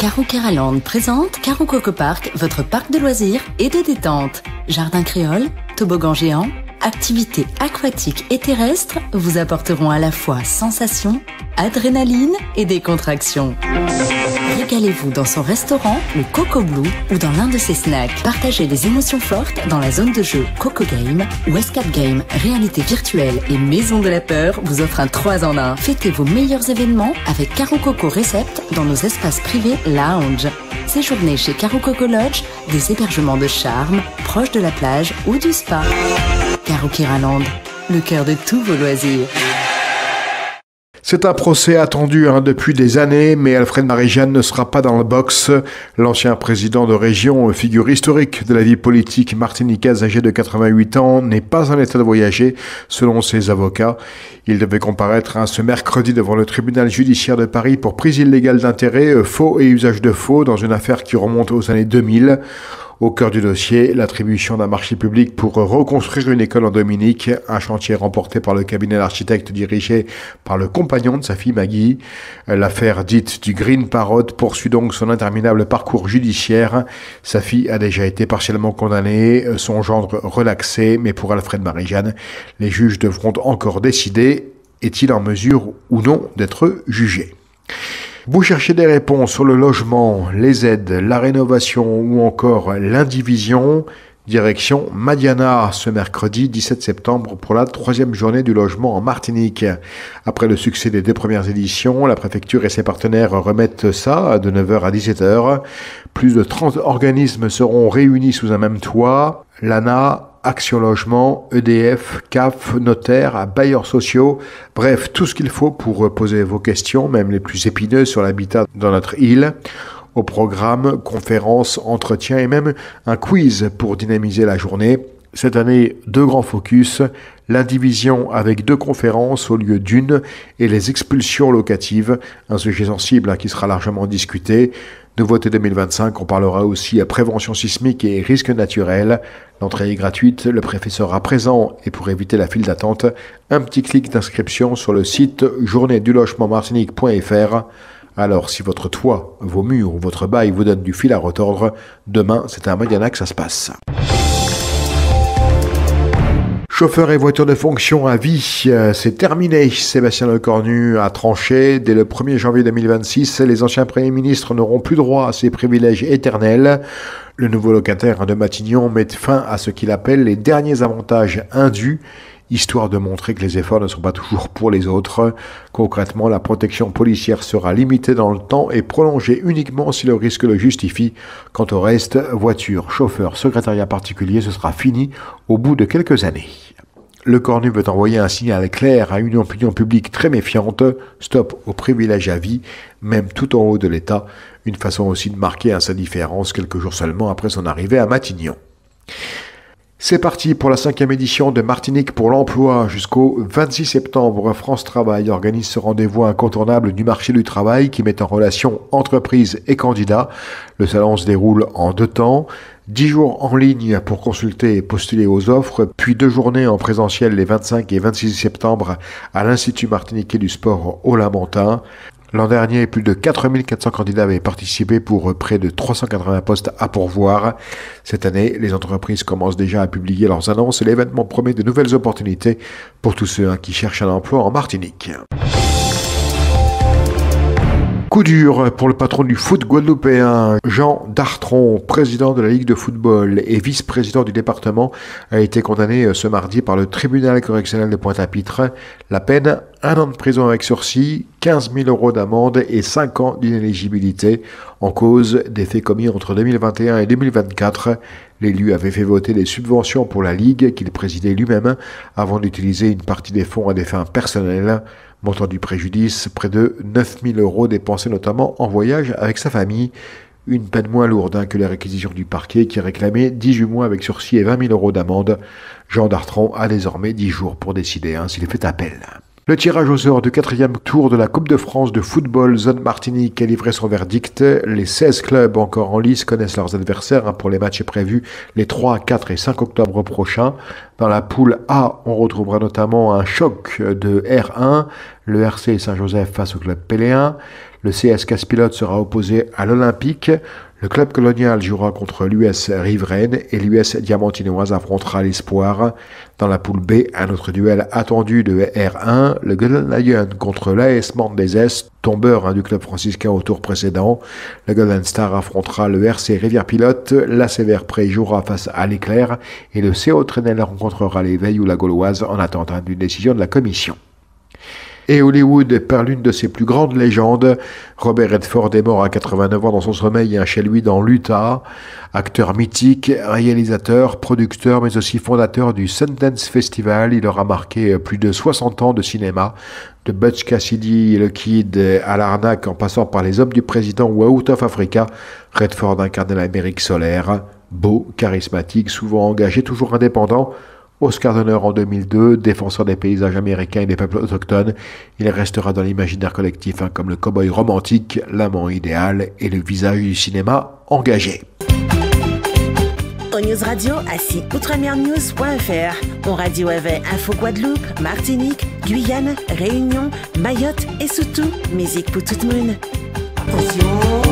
Caro Keraland présente Caro Coco Park, votre parc de loisirs et de détente. Jardin créole, toboggan géant, activités aquatiques et terrestres vous apporteront à la fois sensations, adrénaline et décontraction. Régalez-vous dans son restaurant, le Coco Blue, ou dans l'un de ses snacks. Partagez les émotions fortes dans la zone de jeu Coco Game, où Escape Game, réalité virtuelle et maison de la peur vous offre un 3 en 1. Fêtez vos meilleurs événements avec Caro Coco Recept dans nos espaces privés lounge. Séjournez chez Caro Coco Lodge, des hébergements de charme, proches de la plage ou du spa. Caro Keraland, le cœur de tous vos loisirs. C'est un procès attendu depuis des années, mais Alfred Marie-Jeanne ne sera pas dans le box. L'ancien président de région, figure historique de la vie politique martiniquaise âgé de 88 ans, n'est pas en état de voyager, selon ses avocats. Il devait comparaître ce mercredi devant le tribunal judiciaire de Paris pour prise illégale d'intérêt, faux et usage de faux dans une affaire qui remonte aux années 2000. Au cœur du dossier, l'attribution d'un marché public pour reconstruire une école en Dominique, un chantier remporté par le cabinet d'architectes dirigé par le compagnon de sa fille Maggie. L'affaire dite du Green Parrot poursuit donc son interminable parcours judiciaire. Sa fille a déjà été partiellement condamnée, son gendre relaxé, mais pour Alfred Marie-Jeanne, les juges devront encore décider, est-il en mesure ou non d'être jugé. Vous cherchez des réponses sur le logement, les aides, la rénovation ou encore l'indivision. Direction Madiana ce mercredi 17 septembre pour la 3e journée du logement en Martinique. Après le succès des 2 premières éditions, la préfecture et ses partenaires remettent ça de 9h à 17h. Plus de 30 organismes seront réunis sous un même toit. L'ANA, Action Logement, EDF, CAF, notaires, bailleurs sociaux, bref, tout ce qu'il faut pour poser vos questions, même les plus épineuses sur l'habitat dans notre île. Au programme, conférences, entretiens et même un quiz pour dynamiser la journée. Cette année, 2 grands focus, l'indivision avec 2 conférences au lieu d'une et les expulsions locatives, un sujet sensible qui sera largement discuté. Nouveauté 2025, on parlera aussi à prévention sismique et risques naturels. L'entrée est gratuite, le préfet sera présent et pour éviter la file d'attente, un petit clic d'inscription sur le site journéedulogementmartinique.fr. Alors si votre toit, vos murs ou votre bail vous donne du fil à retordre, demain c'est à Madiana que ça se passe. Chauffeur et voiture de fonction à vie, c'est terminé. Sébastien Lecornu a tranché. Dès le 1er janvier 2026, les anciens premiers ministres n'auront plus droit à ces privilèges éternels. Le nouveau locataire de Matignon met fin à ce qu'il appelle les derniers avantages indus, histoire de montrer que les efforts ne sont pas toujours pour les autres. Concrètement, la protection policière sera limitée dans le temps et prolongée uniquement si le risque le justifie. Quant au reste, voiture, chauffeur, secrétariat particulier, ce sera fini au bout de quelques années. Lecornu veut envoyer un signal clair à une opinion publique très méfiante. Stop aux privilèges à vie, même tout en haut de l'État. Une façon aussi de marquer sa différence quelques jours seulement après son arrivée à Matignon. C'est parti pour la 5e édition de Martinique pour l'emploi. Jusqu'au 26 septembre, France Travail organise ce rendez-vous incontournable du marché du travail qui met en relation entreprises et candidats. Le salon se déroule en 2 temps. 10 jours en ligne pour consulter et postuler aux offres, puis 2 journées en présentiel les 25 et 26 septembre à l'Institut martiniquais du sport au Lamentin. L'an dernier, plus de 4400 candidats avaient participé pour près de 380 postes à pourvoir. Cette année, les entreprises commencent déjà à publier leurs annonces et l'événement promet de nouvelles opportunités pour tous ceux qui cherchent un emploi en Martinique. Coup dur pour le patron du foot guadeloupéen, Jean Dartron, président de la Ligue de football et vice-président du département, a été condamné ce mardi par le tribunal correctionnel de Pointe-à-Pitre. La peine, 1 an de prison avec sursis, 15 000 € d'amende et 5 ans d'inéligibilité. En cause des faits commis entre 2021 et 2024. L'élu avait fait voter des subventions pour la Ligue qu'il présidait lui-même avant d'utiliser une partie des fonds à des fins personnelles. Montant du préjudice, près de 9 000 € dépensés notamment en voyage avec sa famille. Une peine moins lourde que les réquisitions du parquet qui réclamait 18 mois avec sursis et 20 000 € d'amende. Jean Dartron a désormais 10 jours pour décider s'il fait appel. Le tirage au sort du 4e tour de la Coupe de France de football zone Martinique a livré son verdict. Les 16 clubs encore en lice connaissent leurs adversaires pour les matchs prévus les 3, 4 et 5 octobre prochains. Dans la poule A, on retrouvera notamment un choc de R1, le RC Saint-Joseph face au club Péléen, Le CS Casse-Pilote sera opposé à l'Olympique. Le club colonial jouera contre l'US Riveraine et l'US Diamantinoise affrontera l'Espoir. Dans la poule B, un autre duel attendu de R1, le Golden Lion contre l'AS Mendezes, tombeur du club franciscain au tour précédent. Le Golden Star affrontera le RC Rivière-Pilote, l'AC Vert-Pré jouera face à l'Éclair et le CO Trenel rencontrera les Veilles ou la Gauloise en attendant d'une décision de la commission. Et Hollywood perd l'une de ses plus grandes légendes. Robert Redford est mort à 89 ans dans son sommeil chez lui dans l'Utah. Acteur mythique, réalisateur, producteur, mais aussi fondateur du Sundance Festival. Il aura marqué plus de 60 ans de cinéma. De Butch Cassidy et le Kid à l'arnaque en passant par Les Hommes du Président ou Out of Africa, Redford incarnait l'Amérique solaire. Beau, charismatique, souvent engagé, toujours indépendant. Oscar d'honneur en 2002, défenseur des paysages américains et des peuples autochtones, il restera dans l'imaginaire collectif comme le cow-boy romantique, l'amant idéal et le visage du cinéma engagé. Au News Radio, assis outremernews.fr. On radio avait Info Guadeloupe, Martinique, Guyane, Réunion, Mayotte et surtout, musique pour tout le monde. Attention!